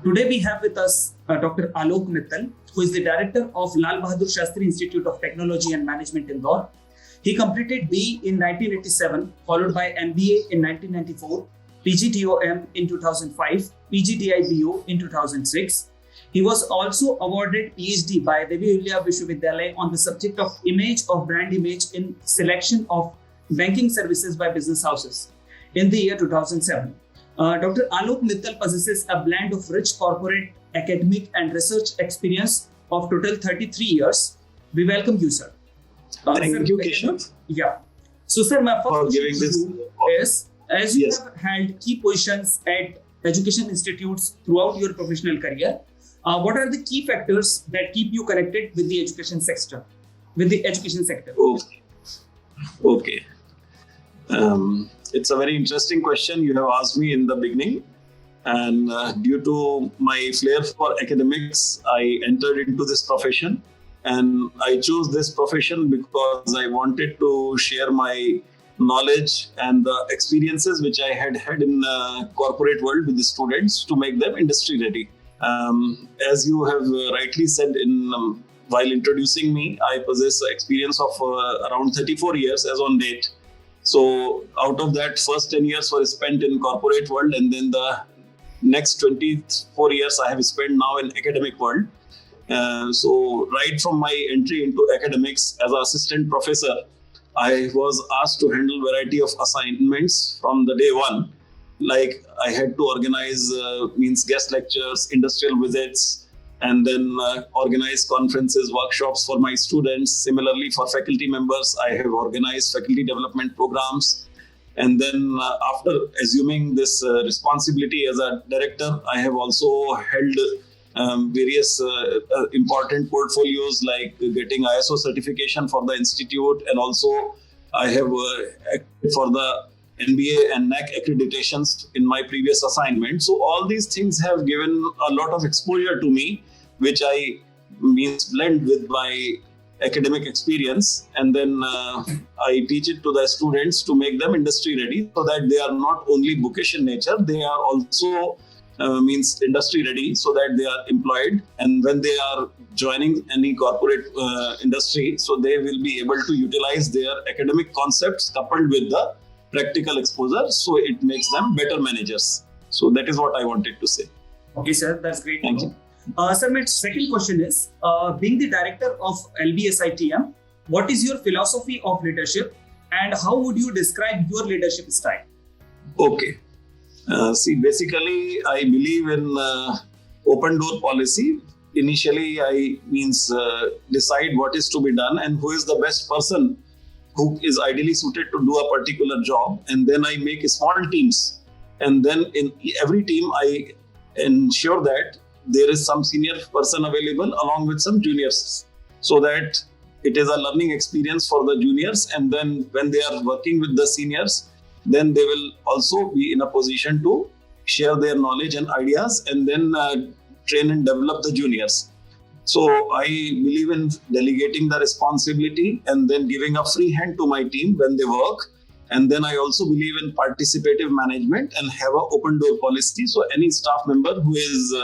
Today we have with us Dr. Alok Mittal, who is the director of Lal Bahadur Shastri Institute of Technology and Management, Indore. He completed BE in 1987, followed by MBA in 1994, PGDOM in 2005, PGDIBO in 2006. He was also awarded PhD by Devi Ahilya Vishwavidyalaya on the subject of image of brand image in selection of banking services by business houses in the year 2007. Dr. Alok Mittal possesses a blend of rich corporate, academic, and research experience of total 33 years. We welcome you, sir. Thank you, Keshav. Yeah. So, sir, my first question to you is, as you Yes. have held key positions at education institutes throughout your professional career, what are the key factors that keep you connected with the education sector? Okay. It's a very interesting question you have asked me in the beginning. And due to my flair for academics, I entered into this profession. And I chose this profession because I wanted to share my knowledge and the experiences which I had in corporate world with the students to make them industry ready. As you have rightly said while introducing me, I possess experience of around 34 years as on date. So out of that, first 10 years were spent in corporate world, and then the next 24 years I have spent now in academic world. So right from my entry into academics as an assistant professor, I was asked to handle variety of assignments from the day one. Like I had to organize guest lectures, industrial visits, and then organize conferences, workshops for my students. Similarly, for faculty members, I have organized faculty development programs. And then after assuming this responsibility as a director, I have also held various important portfolios like getting ISO certification for the institute, and also I have acted for the NBA and NAC accreditations in my previous assignment. So all these things have given a lot of exposure to me, which I blend with my academic experience, and then I teach it to the students to make them industry ready, so that they are not only bookish in nature, they are also industry ready, so that they are employed, and when they are joining any corporate industry, so they will be able to utilize their academic concepts coupled with the practical exposure, so it makes them better managers. So that is what I wanted to say. Okay, sir, that's great. Thank you. Sir, my second question is, being the director of LBSITM, what is your philosophy of leadership, and how would you describe your leadership style? Okay. Basically, I believe in open door policy. Initially, I decide what is to be done and who is the best person who is ideally suited to do a particular job. And then I make small teams. And then in every team, I ensure that there is some senior person available along with some juniors, so that it is a learning experience for the juniors. And then when they are working with the seniors, then they will also be in a position to share their knowledge and ideas, and then train and develop the juniors. So I believe in delegating the responsibility and then giving a free hand to my team when they work. And then I also believe in participative management and have an open door policy. So any staff member who is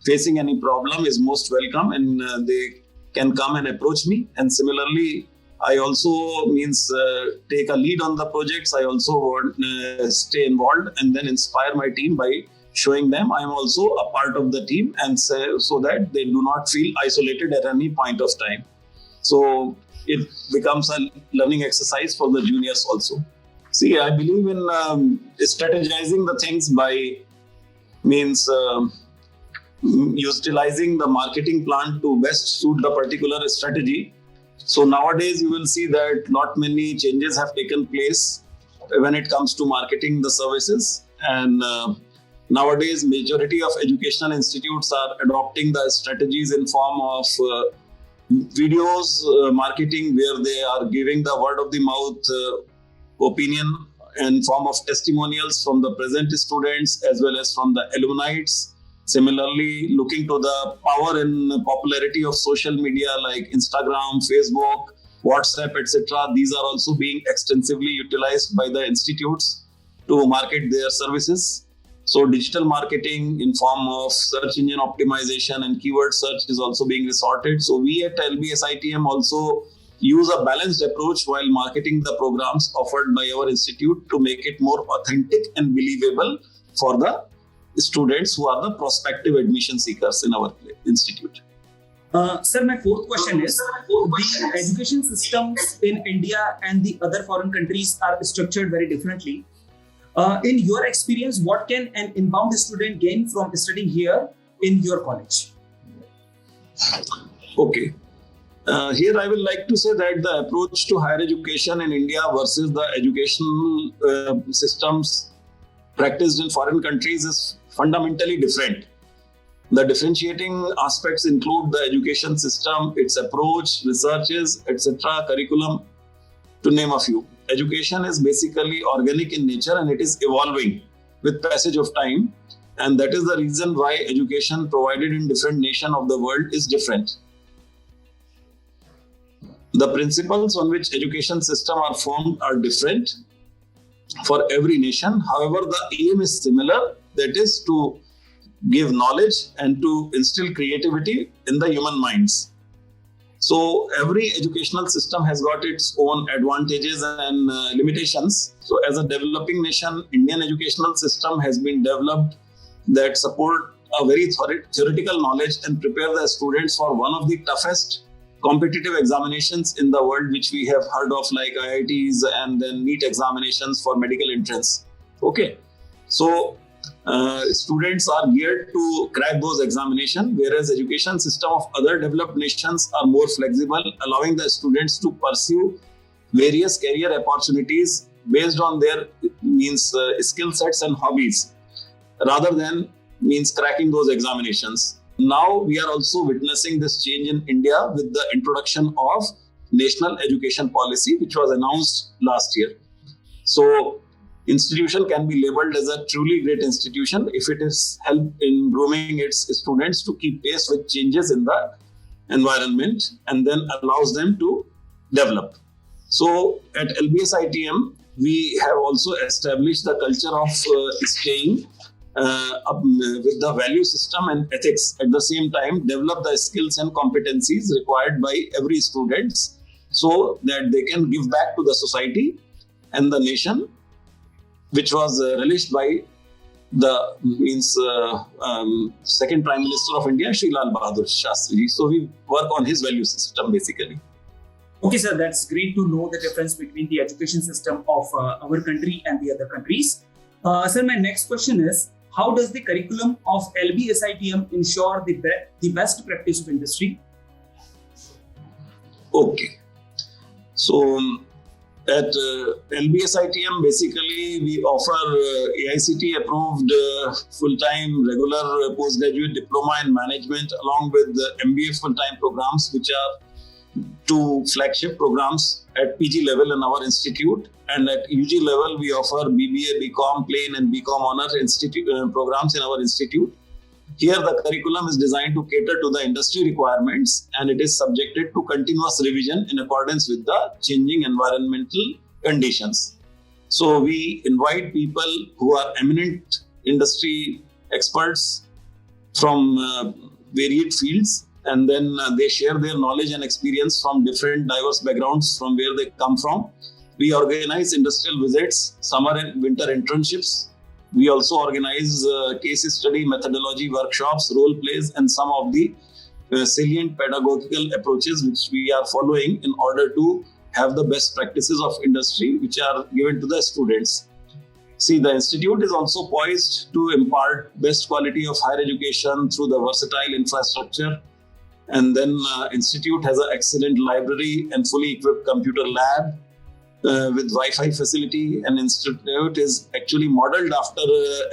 facing any problem is most welcome, and they can come and approach me. And similarly, I also take a lead on the projects. I also stay involved and then inspire my team by showing them I am also a part of the team, and so that they do not feel isolated at any point of time. So it becomes a learning exercise for the juniors also. I believe in strategizing the things by utilizing the marketing plan to best suit the particular strategy. So nowadays you will see that not many changes have taken place when it comes to marketing the services, and nowadays majority of educational institutes are adopting the strategies in form of videos marketing, where they are giving the word of the mouth opinion in form of testimonials from the present students as well as from the alumni. Similarly, looking to the power and popularity of social media like Instagram, Facebook, WhatsApp, etc. These are also being extensively utilized by the institutes to market their services. So digital marketing in form of search engine optimization and keyword search is also being resorted. So we at LBS ITM also use a balanced approach while marketing the programs offered by our institute to make it more authentic and believable for the students who are the prospective admission seekers in our institute. Sir, my fourth question is, the education systems in India and the other foreign countries are structured very differently. In your experience, what can an inbound student gain from studying here in your college? Okay. Here I will like to say that the approach to higher education in India versus the educational systems practiced in foreign countries is fundamentally different. The differentiating aspects include the education system, its approach, researches, etc., curriculum, to name a few. Education is basically organic in nature and it is evolving with passage of time. And that is the reason why education provided in different nations of the world is different. The principles on which education systems are formed are different for every nation. However, the aim is similar, that is to give knowledge and to instill creativity in the human minds. So every educational system has got its own advantages and limitations. So as a developing nation, Indian educational system has been developed that support a very theoretical knowledge and prepare the students for one of the toughest competitive examinations in the world, which we have heard of, like IITs and then NEET examinations for medical entrance. Okay. So students are geared to crack those examinations, whereas education system of other developed nations are more flexible, allowing the students to pursue various career opportunities based on their skill sets and hobbies, rather than cracking those examinations. Now we are also witnessing this change in India with the introduction of National Education Policy, which was announced last year. So institution can be labeled as a truly great institution if it is help in grooming its students to keep pace with changes in the environment and then allows them to develop. So at LBS ITM, we have also established the culture of staying with the value system and ethics. At the same time, develop the skills and competencies required by every student so that they can give back to the society and the nation, which was relished by the second Prime Minister of India, Shri Lal Bahadur Shastri. So we work on his value system basically. Okay, sir, that's great to know the difference between the education system of our country and the other countries. Sir, my next question is, how does the curriculum of LBS ITM ensure the best practice of industry? Okay. So at LBS ITM, basically we offer AICTE approved full-time regular postgraduate diploma in management along with the MBA full-time programs, which are two flagship programs at PG level in our institute. And at UG level, we offer BBA, BCom plain and BCom honor programs in our institute. Here, the curriculum is designed to cater to the industry requirements and it is subjected to continuous revision in accordance with the changing environmental conditions. So we invite people who are eminent industry experts from varied fields, and then they share their knowledge and experience from different diverse backgrounds from where they come from. We organize industrial visits, summer and winter internships. We also organize case study methodology workshops, role plays, and some of the salient pedagogical approaches which we are following in order to have the best practices of industry which are given to the students. See, the institute is also poised to impart best quality of higher education through the versatile infrastructure. And then institute has an excellent library and fully equipped computer lab with Wi-Fi facility. And institute is actually modeled after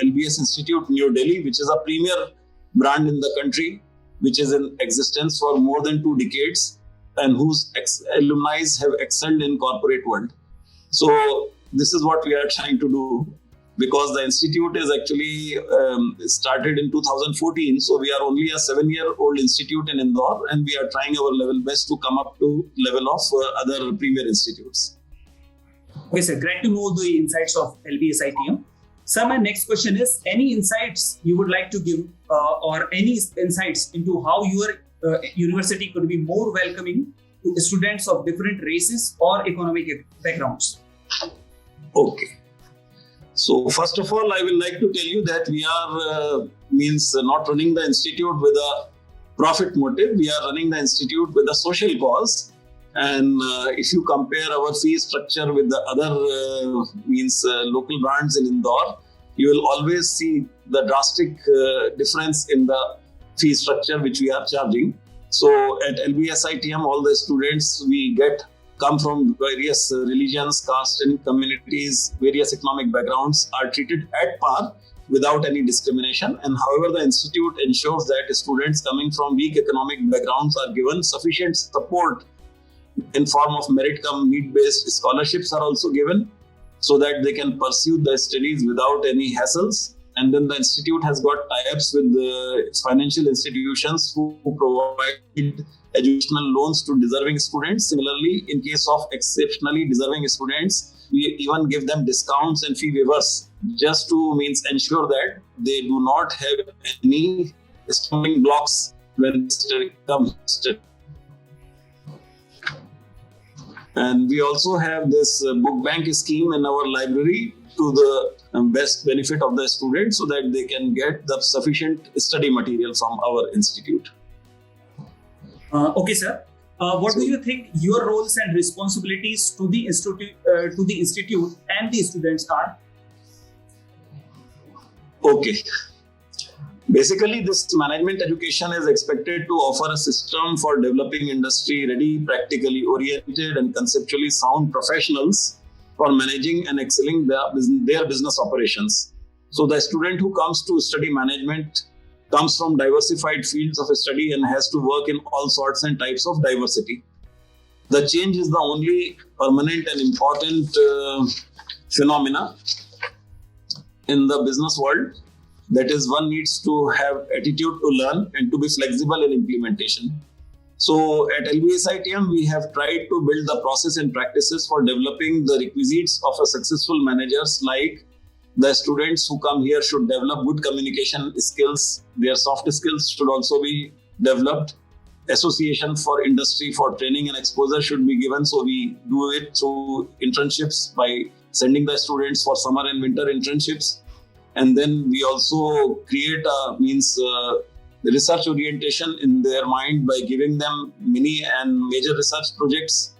LBS Institute New Delhi, which is a premier brand in the country, which is in existence for more than 2 decades and whose alumni have excelled in corporate world. So this is what we are trying to do, because the institute is actually started in 2014. So we are only a 7-year-old institute in Indore, and we are trying our level best to come up to level of other premier institutes. Okay, sir, great to know the insights of LBS ITM. So my next question is: any insights you would like to give, or any insights into how your university could be more welcoming to students of different races or economic backgrounds? Okay. So first of all, I will like to tell you that we are not running the institute with a profit motive. We are running the institute with a social cause. And if you compare our fee structure with the other local brands in Indore, you will always see the drastic difference in the fee structure which we are charging. So at LBSITM, all the students we get come from various religions, caste and communities, various economic backgrounds, are treated at par without any discrimination. And however, the institute ensures that students coming from weak economic backgrounds are given sufficient support in form of merit cum need-based scholarships are also given, so that they can pursue their studies without any hassles. And then the institute has got tie-ups with its financial institutions who provide educational loans to deserving students. Similarly, in case of exceptionally deserving students, we even give them discounts and fee waivers just to ensure that they do not have any stumbling blocks when study comes. And we also have this book bank scheme in our library to the best benefit of the students, so that they can get the sufficient study material from our institute. Okay, sir. What do you think your roles and responsibilities to the institute and the students are? Okay. Basically, this management education is expected to offer a system for developing industry-ready, practically oriented and conceptually sound professionals for managing and excelling their business operations. So the student who comes to study management comes from diversified fields of study and has to work in all sorts and types of diversity. The change is the only permanent and important phenomena in the business world. That is, one needs to have attitude to learn and to be flexible in implementation. So at LBSITM, we have tried to build the process and practices for developing the requisites of a successful managers, like the students who come here should develop good communication skills. Their soft skills should also be developed. Association for industry for training and exposure should be given. So we do it through internships by sending the students for summer and winter internships. And then we also create research orientation in their mind by giving them mini and major research projects,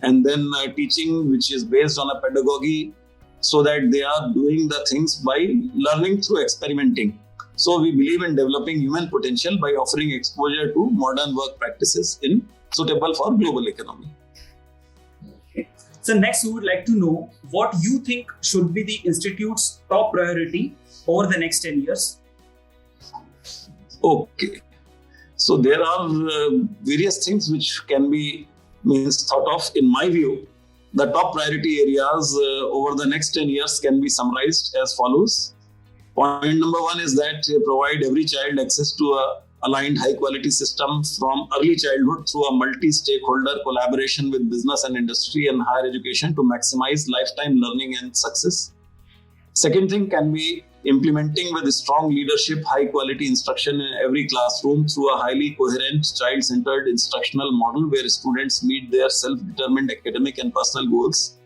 and then teaching which is based on a pedagogy, so that they are doing the things by learning through experimenting. So we believe in developing human potential by offering exposure to modern work practices suitable for global economy. So next, we would like to know what you think should be the institute's top priority over the next 10 years. Okay. So there are various things which can be thought of. In my view, the top priority areas over the next 10 years can be summarized as follows. Point number one is that provide every child access to a aligned high-quality system from early childhood through a multi-stakeholder collaboration with business and industry and higher education to maximize lifetime learning and success. Second thing can be implementing with strong leadership, high-quality instruction in every classroom through a highly coherent, child-centered instructional model where students meet their self-determined academic and personal goals.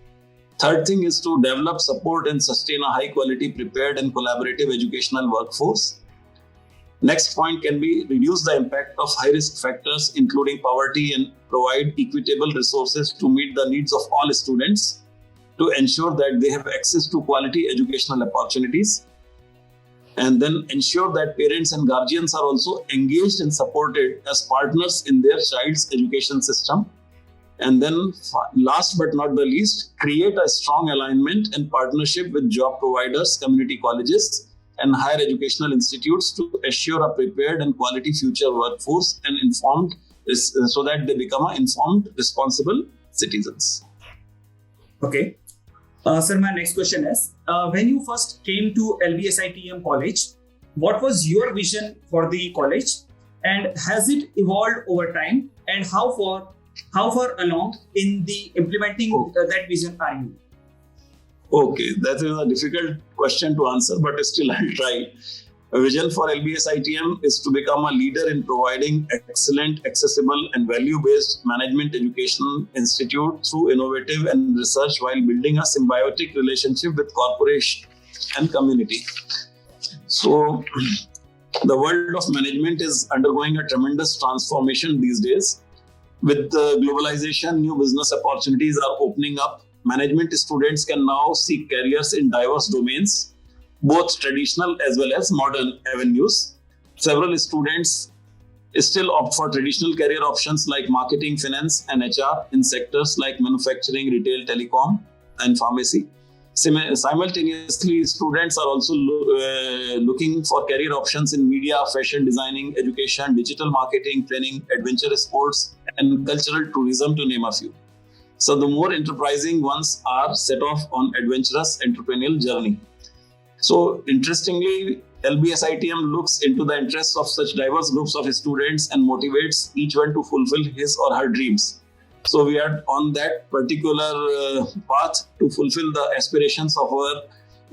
Third thing is to develop, support and sustain a high-quality, prepared and collaborative educational workforce. Next point can be reduce the impact of high-risk factors, including poverty, and provide equitable resources to meet the needs of all students to ensure that they have access to quality educational opportunities. And then ensure that parents and guardians are also engaged and supported as partners in their child's education system. And then last but not the least, create a strong alignment and partnership with job providers, community colleges, and higher educational institutes to assure a prepared and quality future workforce and informed, so that they become informed, responsible citizens. Okay. Sir, my next question is, when you first came to LBSITM College, what was your vision for the college, and has it evolved over time, and how far along in the implementing that vision are you? Okay, that is a difficult question to answer, but still I'll try. A vision for LBS ITM is to become a leader in providing excellent, accessible, and value-based management educational institute through innovative and research while building a symbiotic relationship with corporation and community. So, the world of management is undergoing a tremendous transformation these days. With the globalization, new business opportunities are opening up. Management students can now seek careers in diverse domains, both traditional as well as modern avenues. Several students still opt for traditional career options like marketing, finance, and HR in sectors like manufacturing, retail, telecom, and pharmacy. Simultaneously, students are also looking for career options in media, fashion designing, education, digital marketing, training, adventure sports, and cultural tourism, to name a few. So the more enterprising ones are set off on adventurous entrepreneurial journey. So interestingly, LBS ITM looks into the interests of such diverse groups of students and motivates each one to fulfill his or her dreams. So we are on that particular path to fulfill the aspirations of our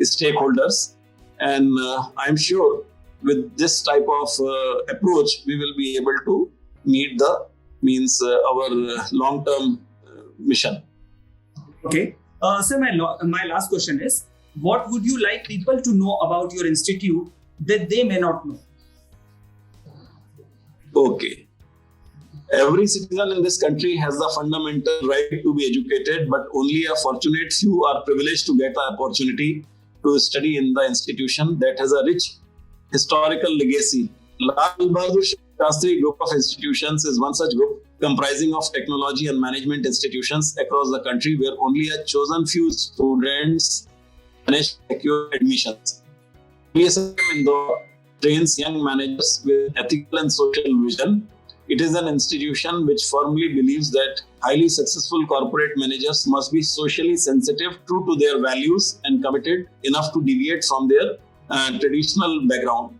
stakeholders. And I'm sure with this type of approach, we will be able to meet our long-term mission. Okay. Sir, my last question is, what would you like people to know about your institute that they may not know? Okay. Every citizen in this country has the fundamental right to be educated, but only a fortunate few are privileged to get the opportunity to study in the institution that has a rich historical legacy. Lal Bahadur Shastri Group of Institutions is one such group comprising of technology and management institutions across the country where only a chosen few students manage to secure admissions. PSM Indore trains young managers with ethical and social vision. It is an institution which firmly believes that highly successful corporate managers must be socially sensitive, true to their values, and committed enough to deviate from their traditional background.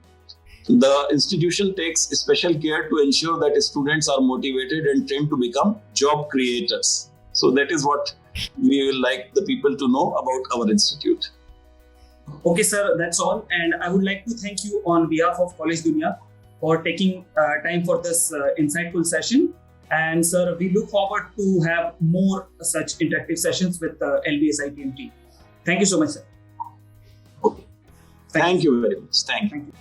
The institution takes special care to ensure that students are motivated and trained to become job creators. So that is what we will like the people to know about our institute. Okay, sir, that's all. And I would like to thank you on behalf of College Dunia for taking time for this insightful session. And sir, we look forward to have more such interactive sessions with the LBS ITM team. Thank you so much, sir. Okay. Thank you very much. Thank you. Thank you.